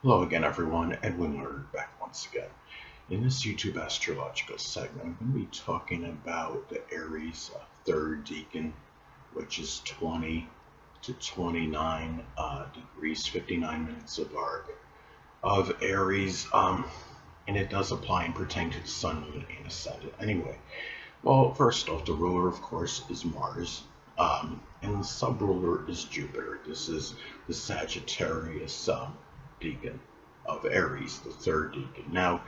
Hello again, everyone. Edwin Learnard back once again. In this YouTube astrological segment, I'm going to be talking about the Aries third decan, which is 20 to 29 degrees, 59 minutes of arc of Aries, and it does apply and pertain to the Sun, Moon, and Ascendant. Anyway, well, first off, the ruler, of course, is Mars, and the sub-ruler is Jupiter. This is the Sagittarius decan of Aries, the third decan. Now,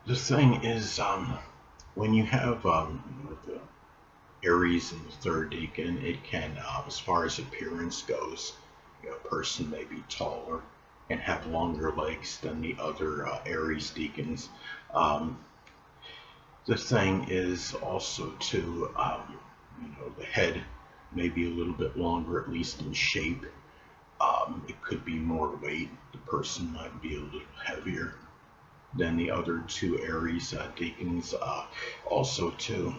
the thing is, when you have the Aries in the third decan, it can, as far as appearance goes, a person may be taller and have longer legs than the other Aries decans. Um, the thing is also to, the head may be a little bit longer, at least in shape. It could be more weight. The person might be a little heavier than the other two Aries deacons. Also, too,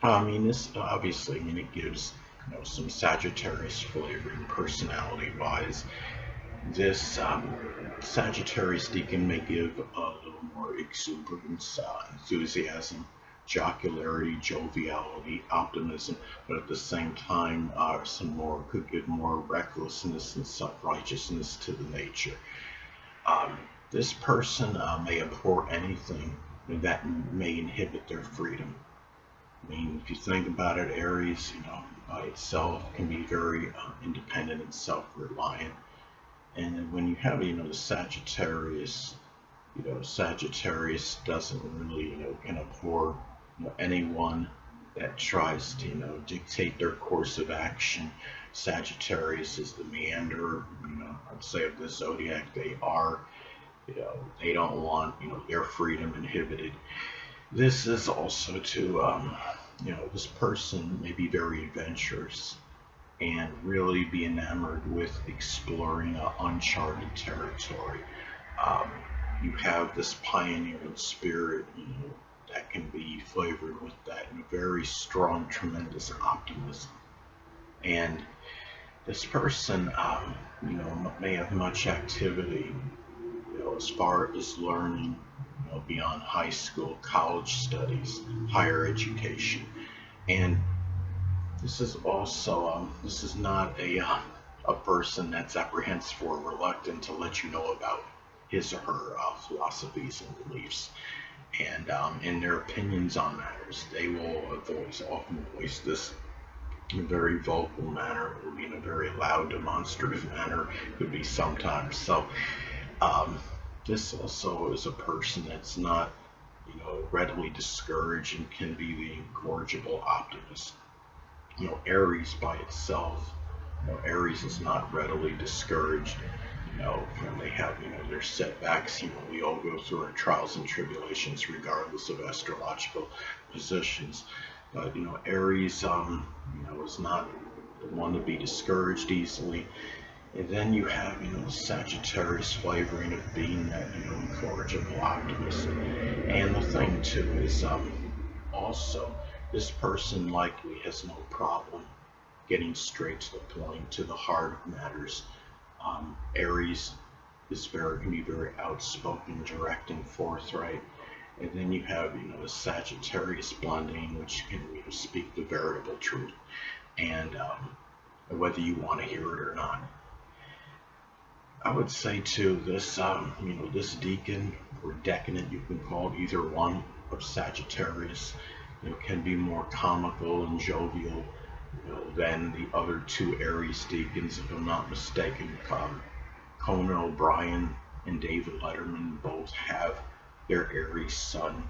this obviously, it gives some Sagittarius flavoring personality-wise. This Sagittarius decan may give a little more exuberance, enthusiasm, jocularity, joviality, optimism, but at the same time, some more could give more recklessness and self-righteousness to the nature. Um, this person may abhor anything that may inhibit their freedom. If you think about it, Aries, by itself can be very independent and self-reliant. And then when you have, the Sagittarius, Sagittarius doesn't really, can abhor, anyone that tries to, dictate their course of action. Sagittarius is the meanderer, I'd say of the zodiac. They are, they don't want, their freedom inhibited. This is also to, this person may be very adventurous and really be enamored with exploring uncharted territory. Um, you have this pioneering spirit, that can be flavored with that and a very strong, tremendous optimism. And this person, may have much activity, as far as learning, beyond high school, college studies, higher education. And this is also, this is not a person that's apprehensive or reluctant to let you know about his or her philosophies and beliefs. And in their opinions on matters, they will often voice this in a very vocal manner, it will be in a very loud, demonstrative manner, could be sometimes. So, um, this also is a person that's not, readily discouraged and can be the incorrigible optimist. Aries by itself, Aries is not readily discouraged. When they have, their setbacks, we all go through our trials and tribulations regardless of astrological positions. But, Aries, is not the one to be discouraged easily. And then you have, the Sagittarius flavoring of being that, incorrigible optimist. And the thing too is, also, this person likely has no problem getting straight to the point, to the heart of matters. Aries can be very outspoken, direct, and forthright. And then you have, the Sagittarius blending, which can, speak the veritable truth, and whether you want to hear it or not. I would say too, this decan or decadent, you can call it either one, of Sagittarius, can be more comical and jovial, than the other two Aries decans, if I'm not mistaken. Conan O'Brien and David Letterman both have their Aries sun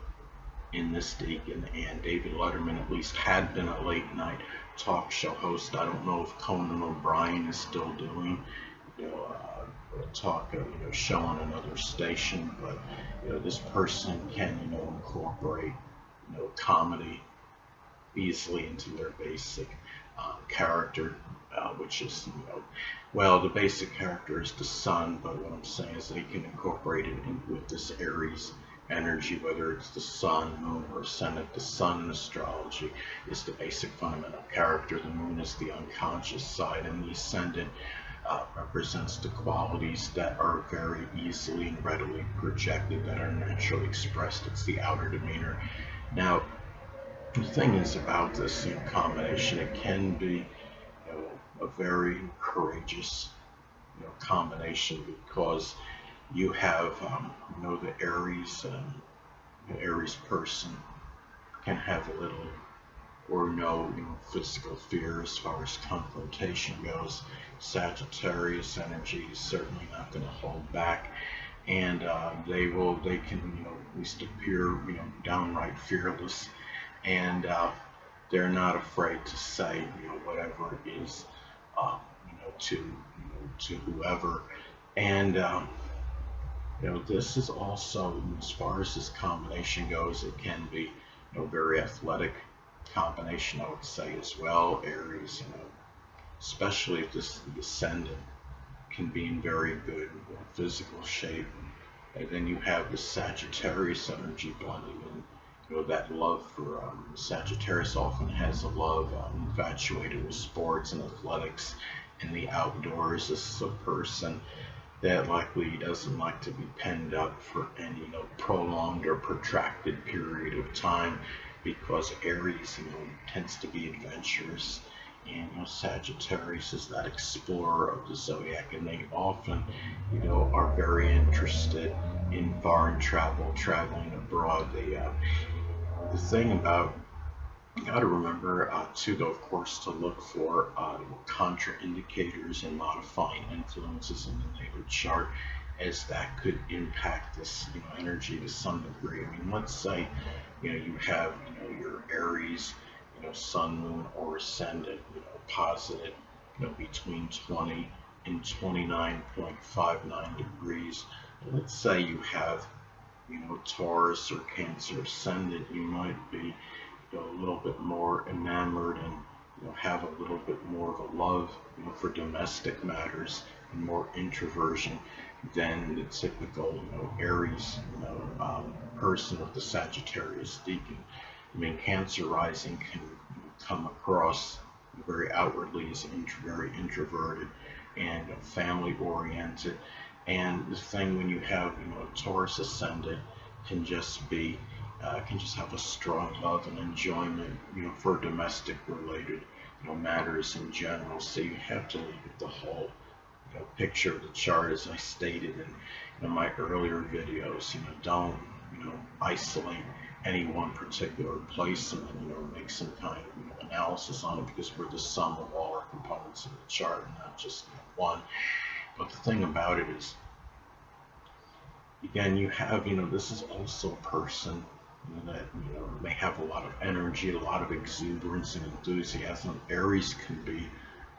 in this decan, and David Letterman at least had been a late night talk show host. I don't know if Conan O'Brien is still doing, a talk, show on another station, but this person can, incorporate, comedy easily into their basic character, which is, well, the basic character is the sun, but what I'm saying is they can incorporate it in with this Aries energy, whether it's the sun, moon, or ascendant. The sun in astrology is the basic fundamental character. The moon is the unconscious side, and the ascendant represents the qualities that are very easily and readily projected, that are naturally expressed. It's the outer demeanor. Now, the thing is about this combination, it can be a very courageous combination, because you have the Aries person can have a little or no physical fear as far as confrontation goes. Sagittarius energy is certainly not going to hold back, and they can at least appear downright fearless, and they're not afraid to say whatever it is to whoever. And this is also, as far as this combination goes, it can be very athletic combination, I would say, as well. Aries, especially if this is the Ascendant, can be in very good physical shape. And then you have the Sagittarius energy blending in. That love for Sagittarius often has a love infatuated with sports and athletics and the outdoors. This is a person that likely doesn't like to be penned up for any prolonged or protracted period of time, because Aries tends to be adventurous, and Sagittarius is that explorer of the zodiac, and they often are very interested in foreign travel, traveling abroad. The thing about, you got to remember too, though, of course, to look for contraindicators and modifying influences in the natal chart, as that could impact this energy to some degree. I mean, let's say you have your Aries sun, moon, or ascendant posited between 20 and 29.59 degrees. Let's say you have Taurus or Cancer ascendant, you might be a little bit more enamored and have a little bit more of a love for domestic matters and more introversion than the typical Aries person with the Sagittarius Decan. I mean, Cancer rising can come across very outwardly as very introverted and family oriented. And the thing, when you have a Taurus ascendant, can just be can just have a strong love and enjoyment for domestic related matters in general. So you have to look at the whole picture of the chart, as I stated in my earlier videos. Don't isolate any one particular placement, make some kind of analysis on it, because we're the sum of all our components of the chart, not just one. But the thing about it is, again, you have this is also a person that may have a lot of energy, a lot of exuberance and enthusiasm. Aries can be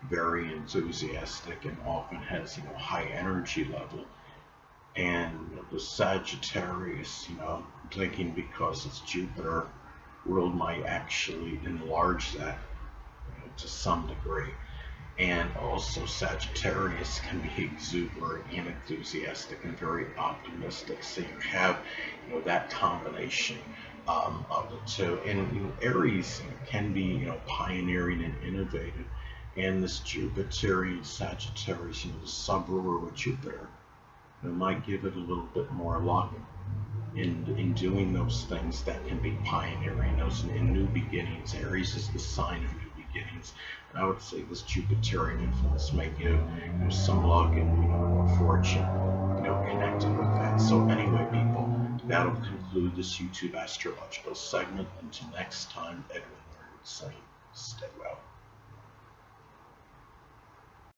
very enthusiastic and often has high energy level. And the Sagittarius, thinking because it's Jupiter world, might actually enlarge that to some degree. And also Sagittarius can be exuberant and enthusiastic and very optimistic. So you have that combination of the two. And Aries can be pioneering and innovative. And this Jupiterian Sagittarius, the sub-ruler with Jupiter, might give it a little bit more luck in doing those things that can be pioneering, those in new beginnings. Aries is the sign of new beginnings. And I would say this Jupiterian influence may give some luck and more fortune connected with that. So anyway, people, that'll conclude this YouTube astrological segment. Until next time, Edwin Learnard saying, stay well.